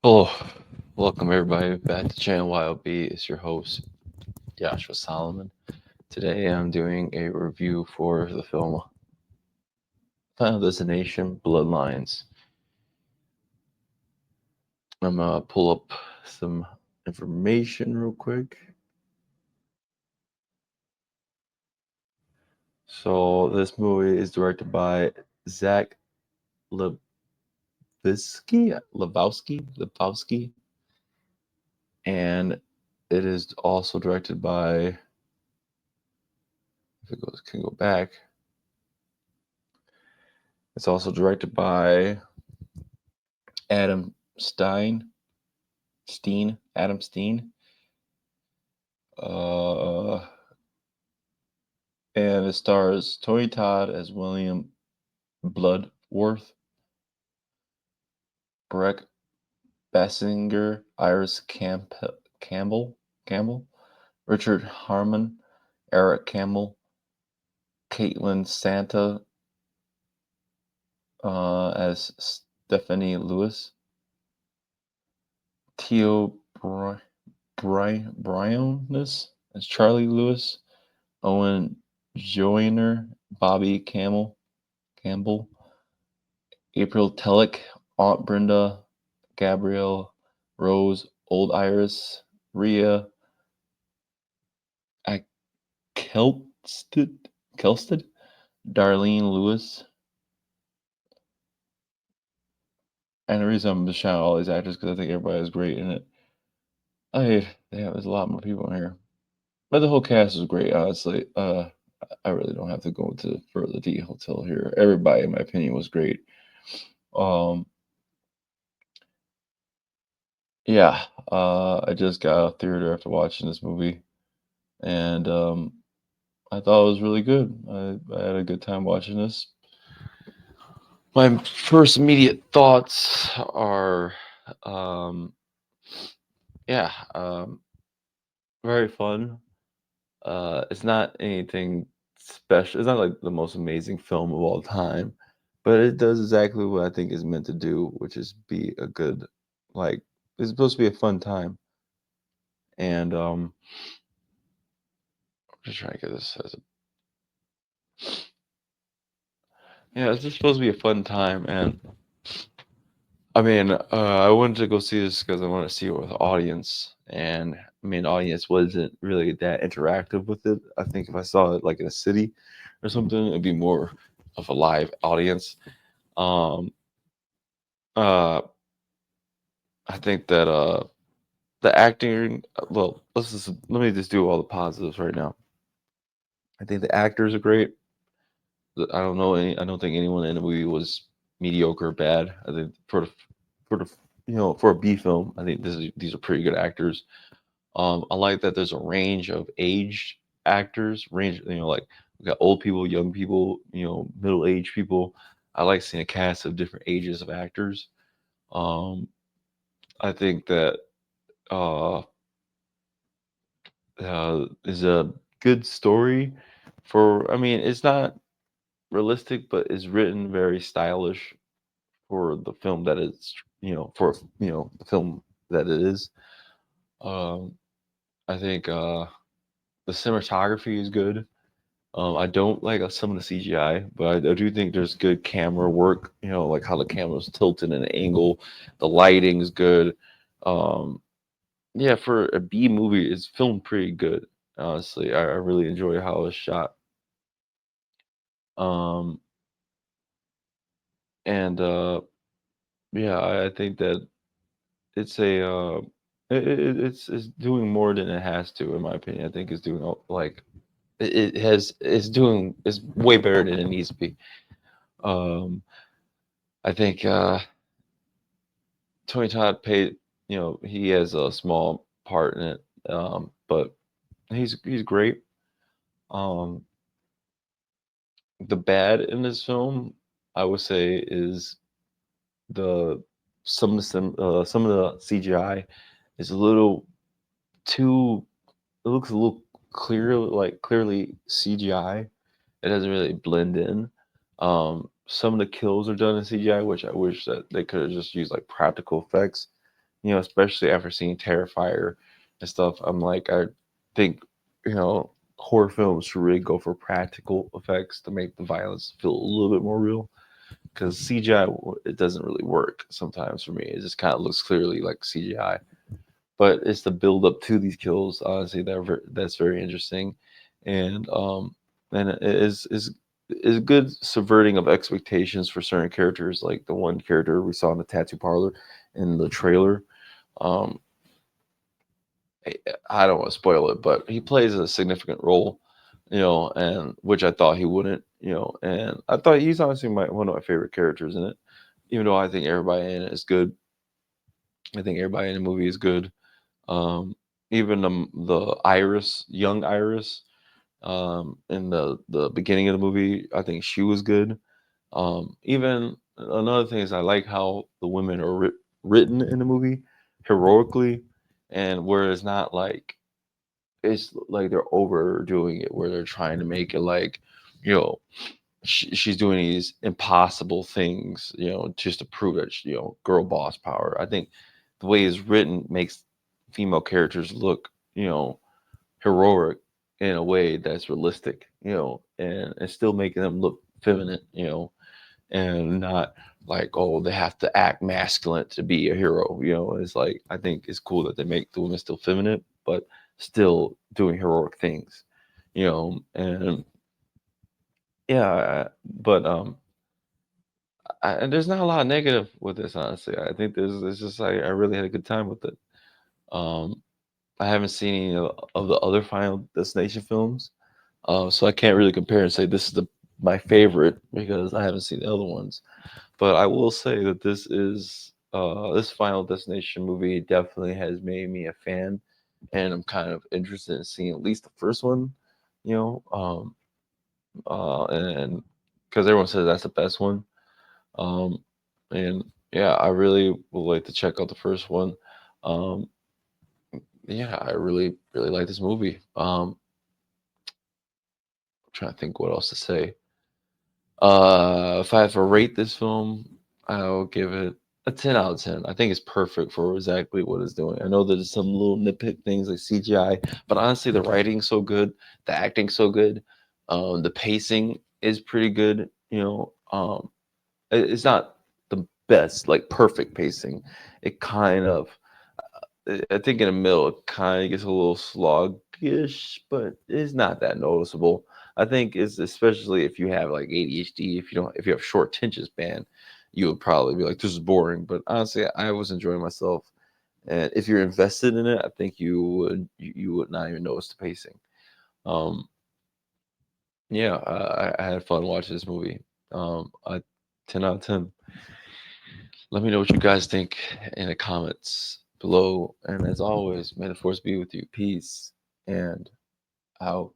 Hello, welcome everybody back to channel Y.O.B. It's your host, Joshua Solomon. Today I'm doing a review for the film Final Destination Bloodlines. I'm gonna pull up some information real quick. So this movie is directed by Zach Lebowski, and it is also directed by, if it goes, can go back, it's also directed by Adam Adam Steen. Uh, and it stars Tony Todd as William Bloodworth, Breck Basinger, Campbell, Richard Harmon, Eric Campbell, Caitlin Santa as Stephanie Lewis, Theo Briones as Charlie Lewis, Owen Joyner, Bobby Campbell, April Tellick, Aunt Brenda, Gabrielle, Rose, Old Iris, Rhea, Kelsted, Darlene Lewis. And the reason I'm just shouting all these actors because I think everybody is great in it. There's a lot more people in here. But the whole cast is great, honestly. I really don't have to go into further detail here. Everybody, in my opinion, was great. Yeah, I just got out of theater after watching this movie, and I thought it was really good. I had a good time watching this. My first immediate thoughts are, um, yeah, very fun. It's not anything special. It's not like the most amazing film of all time, but it does exactly what I think is meant to do, which is be a good, like, it's supposed to be a fun time. And I'm just trying to get this as a, yeah, it's just supposed to be a fun time. And I mean, I wanted to go see this because I wanted to see it with the audience, and I mean, the audience wasn't really that interactive with it. I think if I saw it like in a city or something, it'd be more of a live audience. Um, uh, I think that the acting. Well, let me just do all the positives right now. I think the actors are great. I don't know any. I don't think anyone in the movie was mediocre or bad. I think for the for a B film, I think these are pretty good actors. I like that there's a range of age actors, range, like we got old people, young people, middle-aged people. I like seeing a cast of different ages of actors. Um, I think that uh, is a good story for. I mean, it's not realistic, but it's written very stylish for the film that it's, for the film that it is. Um, I think the cinematography is good. I don't like some of the CGI, but I do think there's good camera work. Like how the camera's tilted and angle, the lighting's good. Um, yeah, for a B movie, it's filmed pretty good. Honestly, I really enjoy how it's shot. Um, and yeah, I think that it's a it's doing more than it has to, in my opinion. I think it's doing like it's way better than it needs to be. Um, I think Tony Todd paid, he has a small part in it, but he's great. Um, the bad in this film, I would say, is the some of the CGI is a little too. It looks a little clearly CGI. It doesn't really blend in. Some of the kills are done in CGI, which I wish that they could have just used like practical effects. especially after seeing Terrifier and stuff. I'm like, I think, horror films should really go for practical effects to make the violence feel a little bit more real. Because CGI, it doesn't really work sometimes for me. It just kind of looks clearly like CGI. But it's the build up to these kills, honestly, that's very interesting, and it is good subverting of expectations for certain characters, like the one character we saw in the tattoo parlor in the trailer. Um, I don't want to spoil it, but he plays a significant role, and which I thought he wouldn't, and I thought he's honestly one of my favorite characters in it, even though I think everybody in it is good. I think everybody in the movie is good. Um, Even the Iris, young Iris, in the beginning of the movie, I think she was good. Even another thing is I like how the women are written in the movie heroically, and where it's like they're overdoing it, where they're trying to make it like, you know, she's doing these impossible things, just to prove that girl boss power. I think the way it's written makes female characters look, heroic in a way that's realistic, and still making them look feminine, and not like, oh, they have to act masculine to be a hero. It's like, I think it's cool that they make the women still feminine, but still doing heroic things, and yeah, but and there's not a lot of negative with this, honestly. I think it's just like I really had a good time with it. Um, I haven't seen any of the other Final Destination films, so I can't really compare and say this is my favorite because I haven't seen the other ones. But I will say that this Final Destination movie definitely has made me a fan, and I'm kind of interested in seeing at least the first one, you know, and because everyone says that's the best one. Um, and yeah, I really would like to check out the first one. Um, yeah, I really, really like this movie. I'm trying to think what else to say. If I have to rate this film, I'll give it a 10 out of 10. I think it's perfect for exactly what it's doing. I know there's some little nitpick things like CGI, but honestly, the writing's so good, the acting's so good, the pacing is pretty good. It's not the best, like perfect pacing. It kind of, I think in the middle, it kind of gets a little sluggish, but it's not that noticeable. I think it's especially if you have like ADHD, if you have short attention span, you would probably be like, this is boring. But honestly, I was enjoying myself, and if you're invested in it, I think you would not even notice the pacing. Um, yeah, I had fun watching this movie. 10 out of 10. Let me know what you guys think in the comments below. And as always, may the force be with you. Peace and out.